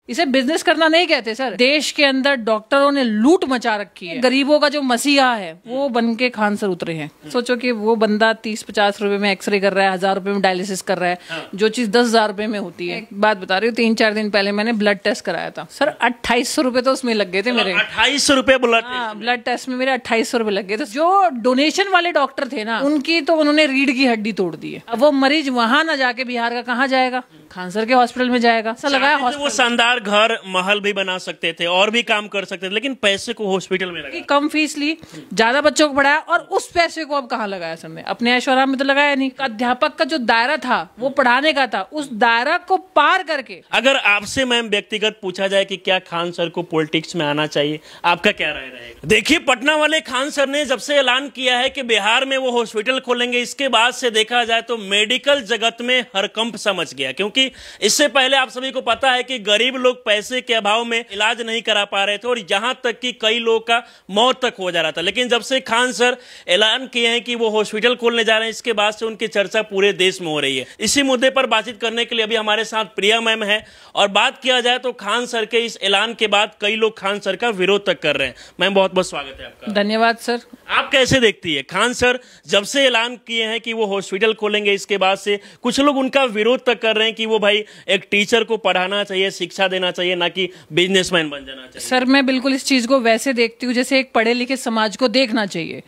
इसे बिजनेस करना नहीं कहते सर। देश के अंदर डॉक्टरों ने लूट मचा रखी है। गरीबों का जो मसीहा है वो बन के खान सर उतरे हैं। सोचो कि वो बंदा 30-50 रुपए में एक्सरे कर रहा है, 1000 रुपए में डायलिसिस कर रहा है, जो चीज 10,000 रुपए में होती है। एक बात बता रही हूँ, 3-4 दिन पहले मैंने ब्लड टेस्ट कराया था सर, 2800 रुपए तो उसमें लग गए थे मेरे। 2800 रुपए ब्लड टेस्ट में मेरे 2800 रुपए लग गए थे। जो डोनेशन वाले डॉक्टर थे ना, उनकी तो उन्होंने रीढ़ की हड्डी तोड़ दी है। अब वो मरीज वहां ना जाके बिहार का कहाँ जाएगा, खान सर के हॉस्पिटल में जाएगा। ऐसा लगाया वो शानदार घर महल भी बना सकते थे और भी काम कर सकते थे, लेकिन पैसे को हॉस्पिटल में लगा। कम फीस ली, ज्यादा बच्चों को पढ़ाया, और उस पैसे को अब कहाँ लगाया सर ने? अपने ऐशोआराम में तो लगाया नहीं। अध्यापक का जो दायरा था वो पढ़ाने का था, उस दायरा को पार करके। अगर आपसे मैम व्यक्तिगत पूछा जाए कि क्या खान सर को पॉलिटिक्स में आना चाहिए, आपका क्या राय रहेगा? देखिए, पटना वाले खान सर ने जब से ऐलान किया है कि बिहार में वो हॉस्पिटल खोलेंगे, इसके बाद से देखा जाए तो मेडिकल जगत में हड़कंप समझ गया। क्योंकि इससे पहले आप सभी को पता है कि गरीब लोग पैसे के अभाव में इलाज नहीं करा पा रहे थे और यहां तक कि कई लोगों का मौत तक हो जा रहा था। लेकिन जब से खान सर ऐलान किए हैं कि वो हॉस्पिटल खोलने जा रहे हैं, इसके बाद से उनकी चर्चा पूरे देश में हो रही है। इसी मुद्दे पर बातचीत करने के लिए अभी हमारे साथ प्रिया मैम है। और बात किया जाए तो खान सर के इस ऐलान के बाद कई लोग खान सर का विरोध तक कर रहे हैं। मैम, बहुत बहुत स्वागत है आपका। धन्यवाद सर। आप कैसे देखती है, खान सर जब से ऐलान किए हैं कि वो हॉस्पिटल खोलेंगे, इसके बाद से कुछ लोग उनका विरोध तक कर रहे हैं कि वो भाई एक टीचर को पढ़ाना चाहिए, शिक्षा देना चाहिए, ना कि बिजनेसमैन बन जाना चाहिए। सर, मैं बिल्कुल इस चीज को वैसे देखती हूँ जैसे एक पढ़े लिखे समाज को देखना चाहिए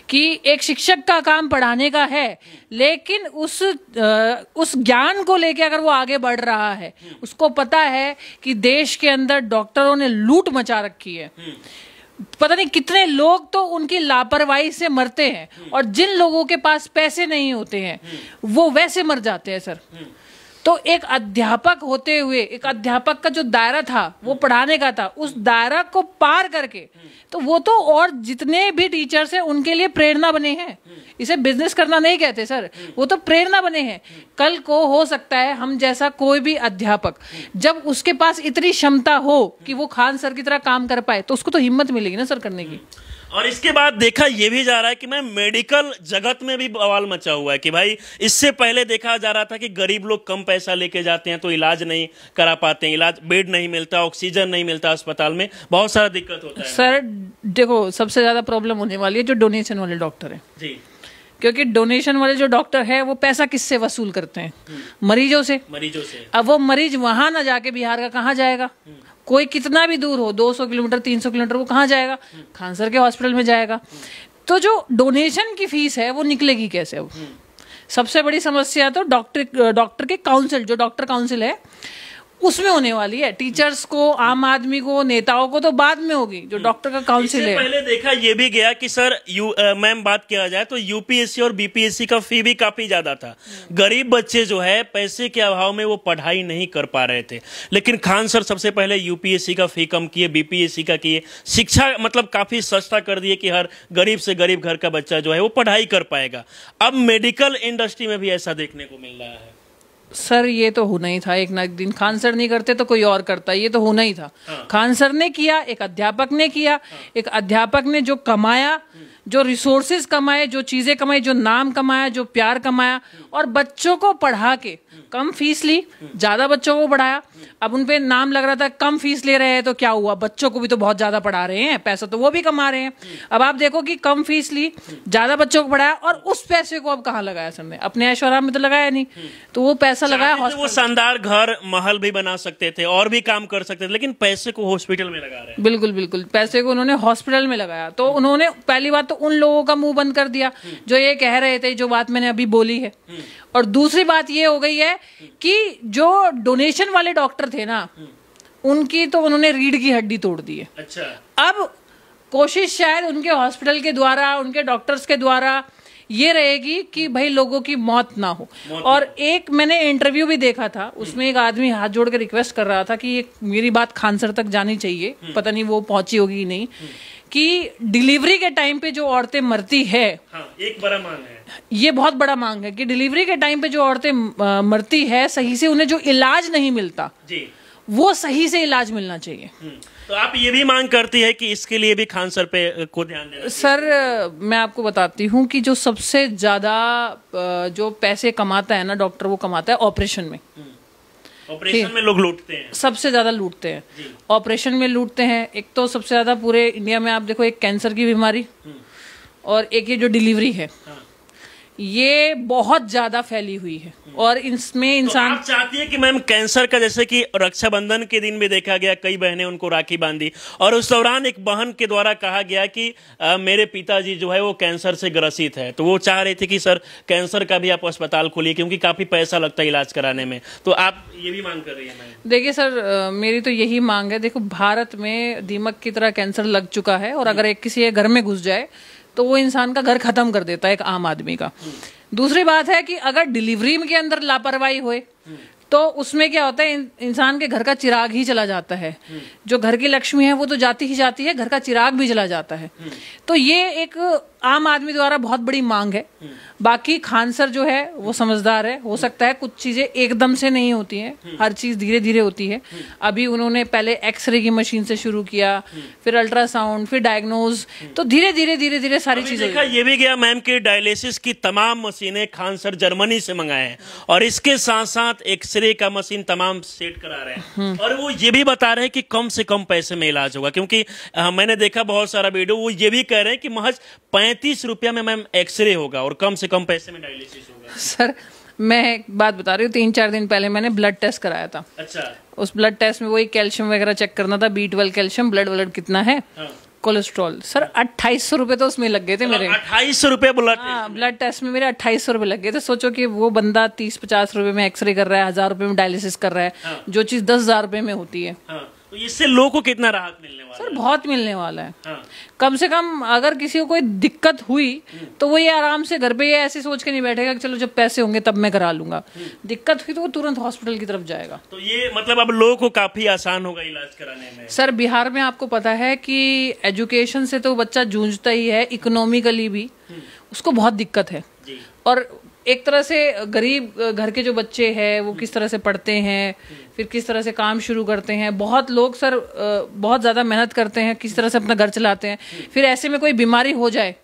कि एक शिक्षक का काम पढ़ाने का है, लेकिन उस ज्ञान को लेके अगर वो आगे बढ़ रहा है, उसको पता है कि देश के अंदर डॉक्टरों ने लूट मचा रखी है, पता नहीं कितने लोग तो उनकी लापरवाही से मरते हैं, और जिन लोगों के पास पैसे नहीं होते हैं वो वैसे मर जाते हैं सर। तो एक अध्यापक होते हुए, एक अध्यापक का जो दायरा था वो पढ़ाने का था, उस दायरा को पार करके तो वो तो और जितने भी टीचर्स हैं उनके लिए प्रेरणा बने हैं। इसे बिजनेस करना नहीं कहते सर, वो तो प्रेरणा बने हैं। कल को हो सकता है हम जैसा कोई भी अध्यापक, जब उसके पास इतनी क्षमता हो कि वो खान सर की तरह काम कर पाए, तो उसको तो हिम्मत मिलेगी ना सर करने की। और इसके बाद देखा यह भी जा रहा है कि मैं मेडिकल जगत में भी बवाल मचा हुआ है कि भाई इससे पहले देखा जा रहा था कि गरीब लोग कम पैसा लेके जाते हैं तो इलाज नहीं करा पाते हैं, इलाज बेड नहीं मिलता, ऑक्सीजन नहीं मिलता अस्पताल में, बहुत सारा दिक्कत होता है। सर देखो, सबसे ज्यादा प्रॉब्लम होने वाली है जो डोनेशन वाले डॉक्टर है जी, क्योंकि डोनेशन वाले जो डॉक्टर है वो पैसा किससे वसूल करते हैं? मरीजों से। अब वो मरीज वहां ना जाके बिहार का कहाँ जाएगा? कोई कितना भी दूर हो, 200 किलोमीटर 300 किलोमीटर, वो कहाँ जाएगा? खान सर के हॉस्पिटल में जाएगा। तो जो डोनेशन की फीस है वो निकलेगी कैसे? अब सबसे बड़ी समस्या तो डॉक्टर के काउंसिल, जो डॉक्टर काउंसिल है उसमें होने वाली है। टीचर्स को, आम आदमी को, नेताओं को तो बाद में होगी, जो डॉक्टर का काउंसिल है। पहले देखा ये भी गया कि सर मैम बात किया जाए तो यूपीएससी और बीपीएससी का फी भी काफी ज्यादा था। गरीब बच्चे जो है पैसे के अभाव में वो पढ़ाई नहीं कर पा रहे थे, लेकिन खान सर सबसे पहले यूपीएससी का फी कम किए, बीपीएससी का किए, शिक्षा मतलब काफी सस्ता कर दिए कि हर गरीब से गरीब घर का बच्चा जो है वो पढ़ाई कर पाएगा। अब मेडिकल इंडस्ट्री में भी ऐसा देखने को मिल रहा है। सर ये तो होना ही था, एक ना एक दिन खान सर नहीं करते तो कोई और करता, ये तो होना ही था। खान सर ने किया, एक अध्यापक ने किया, एक अध्यापक ने जो कमाया, जो रिसोर्सेज कमाए, जो चीजें कमाई, जो नाम कमाया, जो प्यार कमाया, और बच्चों को पढ़ा के कम फीस ली, ज्यादा बच्चों को पढ़ाया। अब उन पे नाम लग रहा था कम फीस ले रहे हैं, तो क्या हुआ? बच्चों को भी तो बहुत ज्यादा पढ़ा रहे हैं, पैसा तो वो भी कमा रहे हैं। अब आप देखो कि कम फीस ली, ज्यादा बच्चों को पढ़ाया, और उस पैसे को अब कहाँ लगाया सर ने? अपने ऐशोआराम में तो लगाया नहीं, तो वो पैसा लगाया हॉस्पिटल। वो शानदार घर महल भी बना सकते थे और भी काम कर सकते थे, लेकिन पैसे को हॉस्पिटल में लगा रहे हैं। बिल्कुल बिल्कुल, पैसे को उन्होंने हॉस्पिटल में लगाया। तो उन्होंने पहली बात तो उन लोगों का मुंह बंद कर दिया जो ये कह रहे थे, जो बात मैंने अभी बोली है। और दूसरी बात ये हो गई है कि जो डोनेशन वाले डॉक्टर थे ना, उनकी तो उन्होंने रीढ़ की हड्डी तोड़ दी है। अच्छा। अब कोशिश शायद उनके हॉस्पिटल के द्वारा, उनके डॉक्टर्स के द्वारा ये रहेगी कि भाई लोगों की मौत ना हो। और एक मैंने इंटरव्यू भी देखा था, उसमें एक आदमी हाथ जोड़ के रिक्वेस्ट कर रहा था कि ये मेरी बात खान सर तक जानी चाहिए, पता नहीं वो पहुंची होगी कि नहीं, कि डिलीवरी के टाइम पे जो औरतें मरती है, एक बड़ा मांग है, ये बहुत बड़ा मांग है कि डिलीवरी के टाइम पे जो औरतें मरती है, सही से उन्हें जो इलाज नहीं मिलता जी, वो सही से इलाज मिलना चाहिए। तो आप ये भी मांग करती है कि इसके लिए भी खान सर पे को ध्यान देना? सर मैं आपको बताती हूँ कि जो सबसे ज्यादा जो पैसे कमाता है ना डॉक्टर, वो कमाता है ऑपरेशन में। ऑपरेशन में लोग लूटते हैं, सबसे ज्यादा लूटते हैं, ऑपरेशन में लूटते हैं। एक तो सबसे ज्यादा पूरे इंडिया में आप देखो, एक कैंसर की बीमारी और एक ये जो डिलीवरी है, ये बहुत ज्यादा फैली हुई है। और इसमें इंसान तो आप चाहती है कि मैम कैंसर का, जैसे कि रक्षाबंधन के दिन भी देखा गया, कई बहनें उनको राखी बांधी और उस दौरान एक बहन के द्वारा कहा गया कि मेरे पिताजी जो है वो कैंसर से ग्रसित है, तो वो चाह रहे थे कि सर कैंसर का भी आप अस्पताल खोलिए क्योंकि काफी पैसा लगता है इलाज कराने में। तो आप ये भी मांग कर रही है मैम? देखिए सर, मेरी तो यही मांग है। देखो, भारत में दीमक की तरह कैंसर लग चुका है और अगर एक किसी के घर में घुस जाए तो वो इंसान का घर खत्म कर देता है, एक आम आदमी का। दूसरी बात है कि अगर डिलीवरी के अंदर लापरवाही होए तो उसमें क्या होता है, इंसान के घर का चिराग ही चला जाता है। जो घर की लक्ष्मी है वो तो जाती ही जाती है, घर का चिराग भी चला जाता है। तो ये एक आम आदमी द्वारा बहुत बड़ी मांग है। बाकी खान सर जो है वो समझदार है, हो सकता है कुछ चीजें एकदम से नहीं होती हैं, हर चीज धीरे धीरे होती है। अभी उन्होंने पहले एक्सरे की मशीन से शुरू किया, फिर अल्ट्रासाउंड, फिर डायग्नोज, तो धीरे धीरे सारी चीजें। देखा ये भी गया मैम कि डायलिसिस की तमाम मशीनें खान सर जर्मनी से मंगाए हैं और इसके साथ साथ एक्सरे का मशीन तमाम सेट करा रहे हैं और वो ये भी बता रहे हैं कि कम से कम पैसे में इलाज होगा। क्योंकि मैंने देखा बहुत सारा वीडियो, वो ये भी कह रहे हैं कि महज 35 रुपया में मैम एक्सरे होगा और कम से कम पैसे में डायलिसिस होगा। सर मैं एक बात बता रही हूँ, 3-4 दिन पहले मैंने ब्लड टेस्ट कराया था। अच्छा। उस ब्लड टेस्ट में वही कैल्शियम वगैरह चेक करना था, B12 कैल्शियम, ब्लड कितना है, कोलेस्ट्रॉल। सर 2800 रुपए तो उसमें लग गए थे मेरे। 2800 रुपए ब्लड टेस्ट में मेरे 2800 रुपए लग गए थे। सोचो कि वो बंदा 30-50 रुपए में एक्सरे कर रहा है, 1000 रुपए में डायलिसिस कर रहा है, जो चीज 10,000 रुपए में होती है। तो इससे लोगों को कितना राहत मिलने वाला है? सर बहुत मिलने वाला है। कम से कम अगर किसी को कोई दिक्कत हुई तो वो ये आराम से घर पे ये ऐसे सोच के नहीं बैठेगा कि चलो जब पैसे होंगे तब मैं करा लूंगा। दिक्कत हुई तो वो तुरंत हॉस्पिटल की तरफ जाएगा। तो ये मतलब अब लोगों को काफी आसान होगा इलाज कराने में। सर बिहार में आपको पता है कि एजुकेशन से तो बच्चा जूझता ही है, इकोनॉमिकली भी उसको बहुत दिक्कत है। और एक तरह से गरीब घर के जो बच्चे हैं वो किस तरह से पढ़ते हैं, फिर किस तरह से काम शुरू करते हैं। बहुत लोग सर बहुत ज्यादा मेहनत करते हैं, किस तरह से अपना घर चलाते हैं। फिर ऐसे में कोई बीमारी हो जाए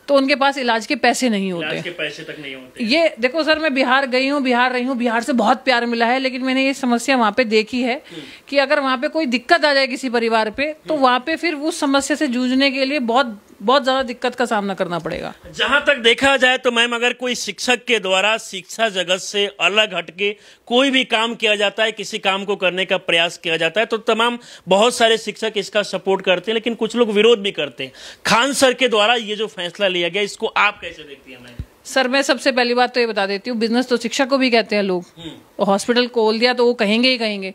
तो उनके पास इलाज के पैसे नहीं होते, इलाज के पैसे तक नहीं होते। ये देखो सर, मैं बिहार गई हूँ, बिहार रही हूँ, बिहार से बहुत प्यार मिला है, लेकिन मैंने ये समस्या वहाँ पे देखी है कि अगर वहाँ पे कोई दिक्कत आ जाए किसी परिवार पे तो वहाँ पे फिर उस समस्या से जूझने के लिए बहुत ज्यादा दिक्कत का सामना करना पड़ेगा। जहां तक देखा जाए तो मैम, अगर कोई शिक्षक के द्वारा शिक्षा जगत से अलग हटके कोई भी काम किया जाता है, किसी काम को करने का प्रयास किया जाता है, तो तमाम बहुत सारे शिक्षक इसका सपोर्ट करते हैं, लेकिन कुछ लोग विरोध भी करते हैं। खान सर के द्वारा ये जो फैसला लिया गया, इसको आप कैसे देखती हैं मैम? सर मैं सबसे पहली बात तो ये बता देती हूँ, बिजनेस तो शिक्षा को भी कहते हैं लोग। और हॉस्पिटल खोल दिया तो वो कहेंगे ही कहेंगे।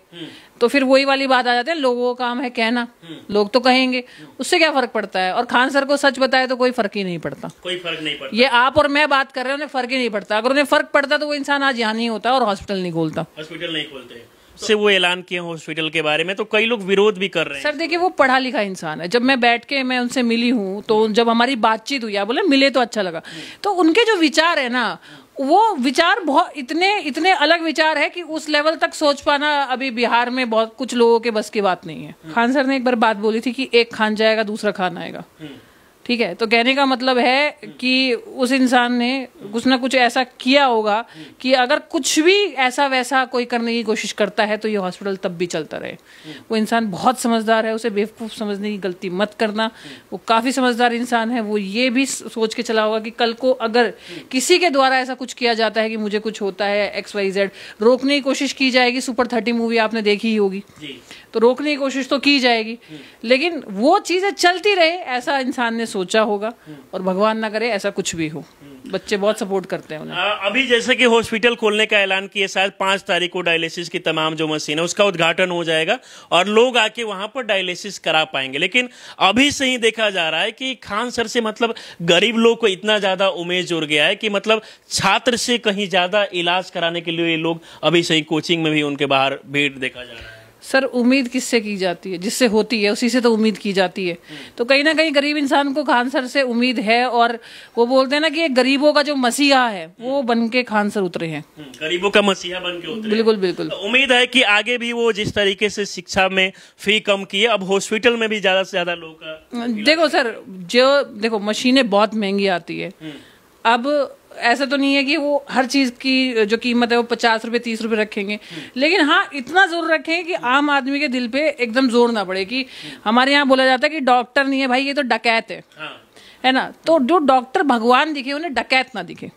तो फिर वही वाली बात आ जाती है, लोगों का काम है कहना, लोग तो कहेंगे, उससे क्या फर्क पड़ता है। और खान सर को सच बताए तो कोई फर्क ही नहीं पड़ता। कोई फर्क नहीं पड़ता। ये आप और मैं बात कर रहे हैं, उन्हें फर्क ही नहीं पड़ता। अगर उन्हें फर्क पड़ता तो वो इंसान आज यहाँ नहीं होता और हॉस्पिटल नहीं खोलता। हॉस्पिटल नहीं खोलते से वो ऐलान किए हॉस्पिटल के बारे में, तो कई लोग विरोध भी कर रहे हैं। सर देखिए, वो पढ़ा लिखा इंसान है। जब मैं बैठ के मैं उनसे मिली हूँ तो जब हमारी बातचीत हुई, बोले मिले तो अच्छा लगा, तो उनके जो विचार है ना, वो विचार बहुत इतने अलग विचार है कि उस लेवल तक सोच पाना अभी बिहार में बहुत कुछ लोगों के बस की बात नहीं है। खान सर ने एक बार बात बोली थी कि एक खान जाएगा दूसरा खान आएगा। ठीक है, तो कहने का मतलब है कि उस इंसान ने कुछ ना कुछ ऐसा किया होगा कि अगर कुछ भी ऐसा वैसा कोई करने की कोशिश करता है तो ये हॉस्पिटल तब भी चलता रहे। वो इंसान बहुत समझदार है, उसे बेवकूफ़ समझने की गलती मत करना। वो काफ़ी समझदार इंसान है। वो ये भी सोच के चला होगा कि कल को अगर किसी के द्वारा ऐसा कुछ किया जाता है कि मुझे कुछ होता है XYZ, रोकने की कोशिश की जाएगी। सुपर 30 मूवी आपने देखी ही होगी, तो रोकने की कोशिश तो की जाएगी, लेकिन वो चीज़ें चलती रहे ऐसा इंसान ने सोचा होगा। और भगवान ना करे ऐसा कुछ भी हो। बच्चे बहुत सपोर्ट करते हैं उन्हें। अभी जैसे कि हॉस्पिटल खोलने का ऐलान किया, शायद 5 तारीख को डायलिसिस की तमाम जो मशीन है उसका उद्घाटन हो जाएगा और लोग आके वहां पर डायलिसिस करा पाएंगे। लेकिन अभी से ही देखा जा रहा है कि खान सर से मतलब गरीब लोग को इतना ज्यादा उम्मीद जुड़ गया है कि मतलब छात्र से कहीं ज्यादा इलाज कराने के लिए लोग अभी से ही कोचिंग में भी उनके बाहर भीड़ देखा जा रहा है। सर उम्मीद किससे की जाती है? जिससे होती है उसी से तो उम्मीद की जाती है। तो कहीं ना कहीं गरीब इंसान को खान सर से उम्मीद है। और वो बोलते हैं ना कि एक गरीबों का जो मसीहा है वो बन के खान सर उतरे हैं। गरीबों का मसीहा बन के उतरे। बिल्कुल बिल्कुल। तो उम्मीद है कि आगे भी वो जिस तरीके से शिक्षा में फी कम किए, अब हॉस्पिटल में भी ज्यादा से ज्यादा लोग का। देखो सर, जो देखो मशीनें बहुत महंगी आती है। अब ऐसा तो नहीं है कि वो हर चीज की जो कीमत है वो 50 रुपए 30 रुपए रखेंगे, लेकिन हाँ इतना जोर रखें कि आम आदमी के दिल पे एकदम जोर ना पड़े कि हमारे यहाँ बोला जाता है कि डॉक्टर नहीं है भाई, ये तो डकैत है ना। तो जो डॉक्टर भगवान दिखे उन्हें डकैत ना दिखे,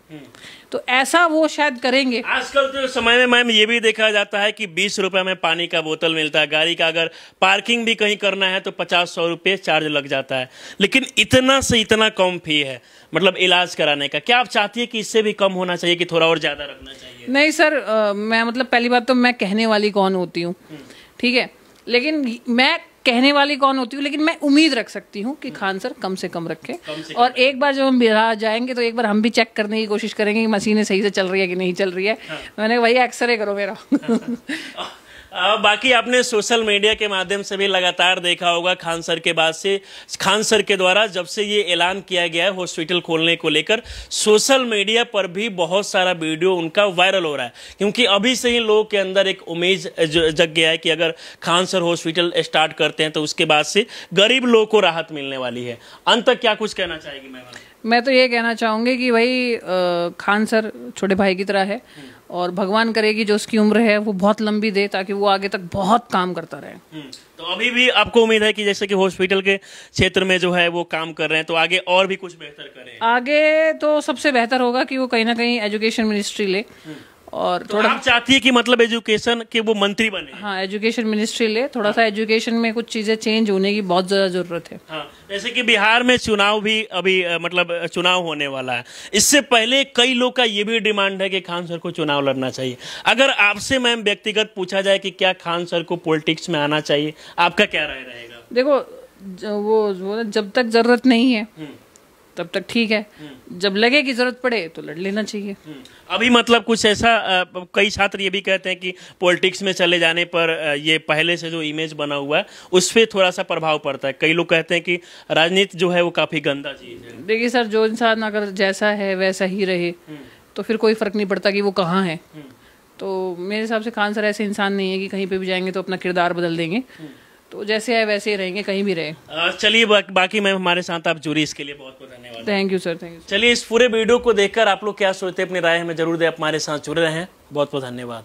तो ऐसा वो शायद करेंगे। आजकल तो समय में मैम ये भी देखा जाता है कि 20 रुपए में पानी का बोतल मिलता है, गाड़ी का अगर पार्किंग भी कहीं करना है तो 50-100 रुपए चार्ज लग जाता है, लेकिन इतना से इतना कम फी है मतलब इलाज कराने का। क्या आप चाहती है कि इससे भी कम होना चाहिए कि थोड़ा और ज्यादा रखना चाहिए? नहीं सर, मैं मतलब पहली बात तो मैं कहने वाली कौन होती हूँ, ठीक है, लेकिन मैं कहने वाली कौन होती हूँ, लेकिन मैं उम्मीद रख सकती हूँ कि खान सर कम से कम रखें। और एक बार जब हम बिहार जाएंगे तो एक बार हम भी चेक करने की कोशिश करेंगे कि मशीनें सही से चल रही है कि नहीं चल रही है। मैंने भैया एक्सरे करो मेरा। बाकी आपने सोशल मीडिया के माध्यम से भी लगातार देखा होगा खान सर के बाद से, खान सर के द्वारा जब से ये ऐलान किया गया है हॉस्पिटल खोलने को लेकर, सोशल मीडिया पर भी बहुत सारा वीडियो उनका वायरल हो रहा है, क्योंकि अभी से ही लोगों के अंदर एक उम्मीद जग गया है कि अगर खान सर हॉस्पिटल स्टार्ट करते हैं तो उसके बाद से गरीब लोगों को राहत मिलने वाली है। अंत तक क्या कुछ कहना चाहेगी मैम? मैं तो ये कहना चाहूंगी कि भाई खान सर छोटे भाई की तरह है और भगवान करेगी जो उसकी उम्र है वो बहुत लंबी दे ताकि वो आगे तक बहुत काम करता रहे। तो अभी भी आपको उम्मीद है कि जैसे कि हॉस्पिटल के क्षेत्र में जो है वो काम कर रहे हैं तो आगे और भी कुछ बेहतर करें? आगे तो सबसे बेहतर होगा कि वो कहीं ना कहीं एजुकेशन मिनिस्ट्री ले और तो थोड़ा आप चाहती है कि मतलब एजुकेशन के वो मंत्री बने? हाँ, एजुकेशन मिनिस्ट्री ले, थोड़ा सा एजुकेशन में कुछ चीजें चेंज होने की बहुत ज्यादा जरूरत है। हाँ, जैसे कि बिहार में चुनाव भी अभी मतलब चुनाव होने वाला है, इससे पहले कई लोग का ये भी डिमांड है कि खान सर को चुनाव लड़ना चाहिए। अगर आपसे मैम व्यक्तिगत पूछा जाए कि क्या खान सर को पॉलिटिक्स में आना चाहिए, आपका क्या राय रहेगा? देखो वो जब तक जरूरत नहीं है तब तक ठीक है, जब लगे कि जरूरत पड़े तो लड़ लेना चाहिए। अभी मतलब कुछ ऐसा कई छात्र ये भी कहते हैं कि पॉलिटिक्स में चले जाने पर ये पहले से जो इमेज बना हुआ है उस पर थोड़ा सा प्रभाव पड़ता है। कई लोग कहते हैं कि राजनीति जो है वो काफी गंदा चीज है। देखिए सर, जो इंसान अगर जैसा है वैसा ही रहे तो फिर कोई फर्क नहीं पड़ता कि वो कहाँ है। तो मेरे हिसाब से खान सर ऐसे इंसान नहीं है कि कहीं पे भी जाएंगे तो अपना किरदार बदल देंगे, तो जैसे है वैसे ही रहेंगे कहीं भी रहे। चलिए बाकी मैम हमारे साथ आप जुड़ी, इसके लिए बहुत बहुत धन्यवाद। Thank you sir, thank you. चलिए इस पूरे वीडियो को देखकर आप लोग क्या सोचते हैं अपनी राय हमें जरूर दें, आप हमारे साथ जुड़े रहें। बहुत बहुत धन्यवाद।